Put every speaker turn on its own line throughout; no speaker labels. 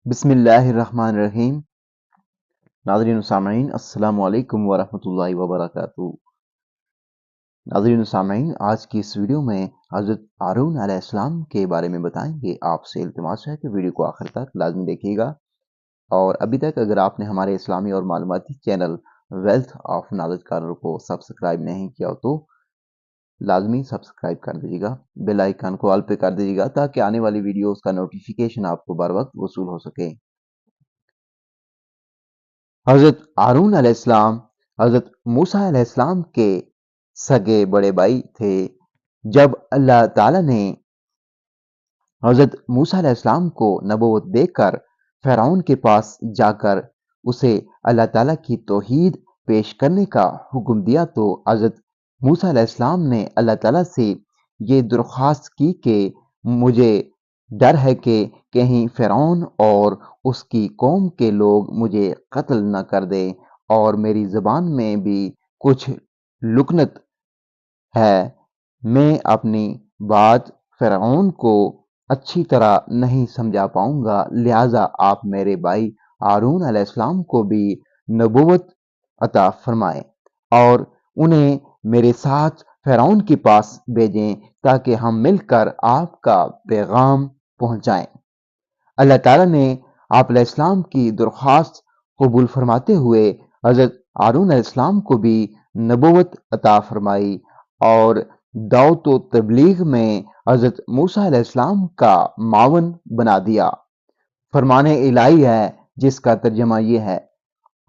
بسم اللہ الرحمن الرحیم۔ ناظرین و سامعین، السلام علیکم ورحمۃ اللہ وبرکاتہ۔ ناظرین و سامعین، آج کی اس ویڈیو میں حضرت ہارون علیہ السلام کے بارے میں بتائیں گے۔ آپ سے التماس ہے کہ ویڈیو کو آخر تک لازمی دیکھیے گا، اور ابھی تک اگر آپ نے ہمارے اسلامی اور معلوماتی channel wealth of knowledge corner کو سبسکرائب نہیں کیا ہو تو لازمی سبسکرائب کر دیجیے گا، بیل آئیکن کو آل پہ کر دیجیے گا تاکہ آنے والی ویڈیوز کا نوٹیفیکیشن آپ کو بر وقت وصول ہو سکے۔ حضرت ہارون علیہ السلام حضرت موسیٰ علیہ السلام کے سگے بڑے بھائی تھے۔ جب اللہ تعالیٰ نے حضرت موسیٰ علیہ السلام کو نبوت دے کر فرعون کے پاس جا کر اسے اللہ تعالیٰ کی توحید پیش کرنے کا حکم دیا تو حضرت موسیٰ علیہ السلام نے اللہ تعالیٰ سے یہ درخواست کی کہ مجھے ڈر ہے کہ کہیں فرعون اور اس کی قوم کے لوگ مجھے قتل نہ کر دے، اور میری زبان میں بھی کچھ لکنت ہے، میں اپنی بات فرعون کو اچھی طرح نہیں سمجھا پاؤں گا، لہٰذا آپ میرے بھائی ہارون علیہ السلام کو بھی نبوت عطا فرمائیں اور انہیں میرے ساتھ فرعون کے پاس بھیجیں تاکہ ہم مل کر آپ کا پیغام پہنچائیں۔ اللہ تعالیٰ نے آپ علیہ السلام کی درخواست قبول فرماتے ہوئے حضرت ہارون علیہ السلام کو بھی نبوت عطا فرمائی اور دعوت و تبلیغ میں حضرت موسیٰ علیہ السلام کا معاون بنا دیا۔ فرمان الہی ہے جس کا ترجمہ یہ ہے،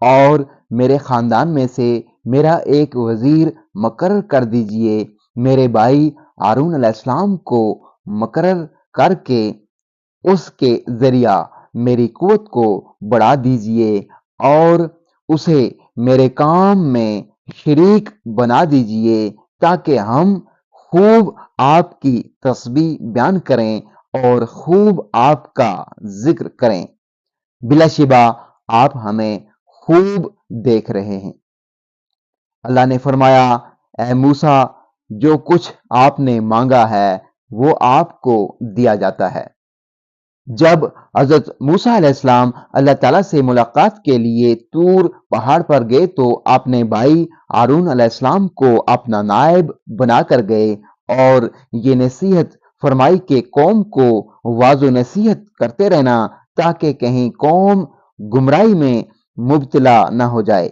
اور میرے خاندان میں سے میرا ایک وزیر مقرر کر دیجئے، میرے بھائی ہارون علیہ السلام کو مقرر کر کے اس کے ذریعہ میری قوت کو بڑھا دیجئے اور اسے میرے کام میں شریک بنا دیجئے تاکہ ہم خوب آپ کی تسبیح بیان کریں اور خوب آپ کا ذکر کریں۔ بلا شبہ آپ ہمیں خوب دیکھ رہے ہیں۔ اللہ نے فرمایا، اے موسیٰ، جو کچھ آپ نے مانگا ہے وہ آپ کو دیا جاتا ہے۔ جب حضرت موسیٰ علیہ السلام اللہ تعالیٰ سے ملاقات کے لیے طور پہاڑ پر گئے تو اپنے بھائی ہارون علیہ السلام کو اپنا نائب بنا کر گئے اور یہ نصیحت فرمائی کہ قوم کو واعظ و نصیحت کرتے رہنا تاکہ کہیں قوم گمراہی میں مبتلا نہ ہو جائے۔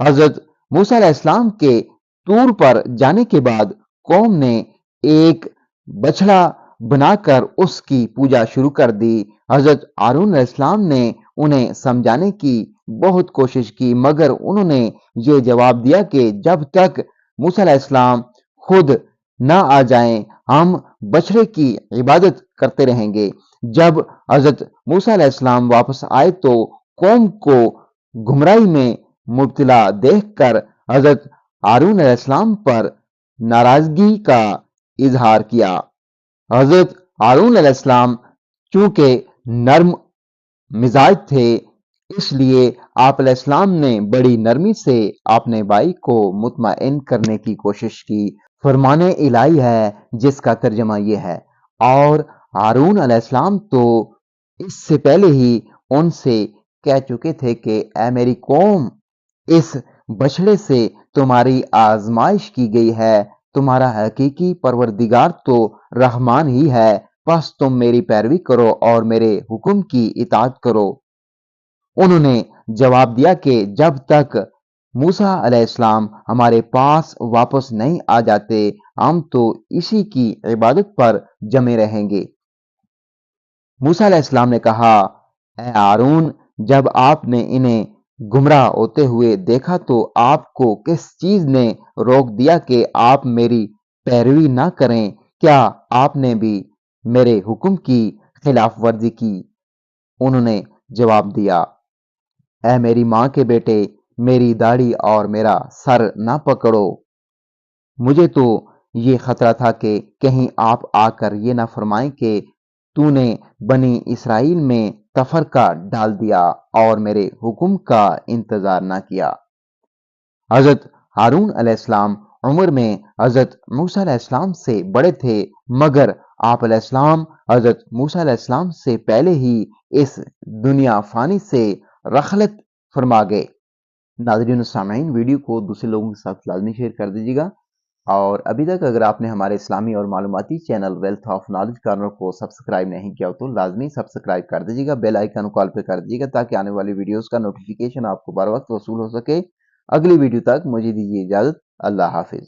حضرت موسیٰ علیہ السلام کے طور پر جانے کے بعد قوم نے ایک بچڑا بنا کر اس کی پوجا شروع کر دی۔ حضرت ہارون علیہ السلام نے انہیں سمجھانے کی بہت کوشش کی، مگر انہوں نے یہ جواب دیا کہ جب تک موسیٰ علیہ السلام خود نہ آ جائیں ہم بچڑے کی عبادت کرتے رہیں گے۔ جب حضرت موسیٰ علیہ السلام واپس آئے تو قوم کو گمراہی میں مبتلا دیکھ کر حضرت ہارون علیہ السلام پر ناراضگی کا اظہار کیا۔ حضرت ہارون علیہ السلام چونکہ نرم مزاج تھے، اس لیے آپ علیہ السلام نے بڑی نرمی سے اپنے بھائی کو مطمئن کرنے کی کوشش کی۔ فرمان الہی ہے جس کا ترجمہ یہ ہے، اور ہارون علیہ السلام تو اس سے پہلے ہی ان سے کہہ چکے تھے کہ اے میری قوم، اس بچڑے سے تمہاری آزمائش کی گئی ہے، تمہارا حقیقی پروردگار تو رحمان ہی ہے، بس تم میری پیروی کرو اور میرے حکم کی اطاعت کرو۔ انہوں نے جواب دیا کہ جب تک موسیٰ علیہ السلام ہمارے پاس واپس نہیں آ جاتے ہم تو اسی کی عبادت پر جمے رہیں گے۔ موسیٰ علیہ السلام نے کہا، اے ہارون، جب آپ نے انہیں گمراہ ہوتے ہوئے دیکھا تو آپ کو کس چیز نے روک دیا کہ آپ میری پیروی نہ کریں؟ کیا آپ نے بھی میرے حکم کی خلاف ورزی کی؟ انہوں نے جواب دیا، اے میری ماں کے بیٹے، میری داڑھی اور میرا سر نہ پکڑو، مجھے تو یہ خطرہ تھا کہ کہیں آپ آ کر یہ نہ فرمائیں کہ تو نے بنی اسرائیل میں تفرقہ ڈال دیا اور میرے حکم کا انتظار نہ کیا۔ حضرت ہارون علیہ السلام عمر میں حضرت موسیٰ علیہ السلام سے بڑے تھے، مگر آپ علیہ السلام حضرت موسیٰ علیہ السلام سے پہلے ہی اس دنیا فانی سے رحلت فرما گئے۔ ناظرین و سامعین، ویڈیو کو دوسرے لوگوں کے ساتھ لازمی شیئر کر دیجیے گا، اور ابھی تک اگر آپ نے ہمارے اسلامی اور معلوماتی channel wealth of knowledge corner کو سبسکرائب نہیں کیا تو لازمی سبسکرائب کر دیجیے گا، بیل آئیکن کو آل پہ کر دیجیے گا تاکہ آنے والی ویڈیوز کا نوٹیفیکیشن آپ کو بر وقت وصول ہو سکے۔ اگلی ویڈیو تک مجھے دیجیے اجازت، اللہ حافظ۔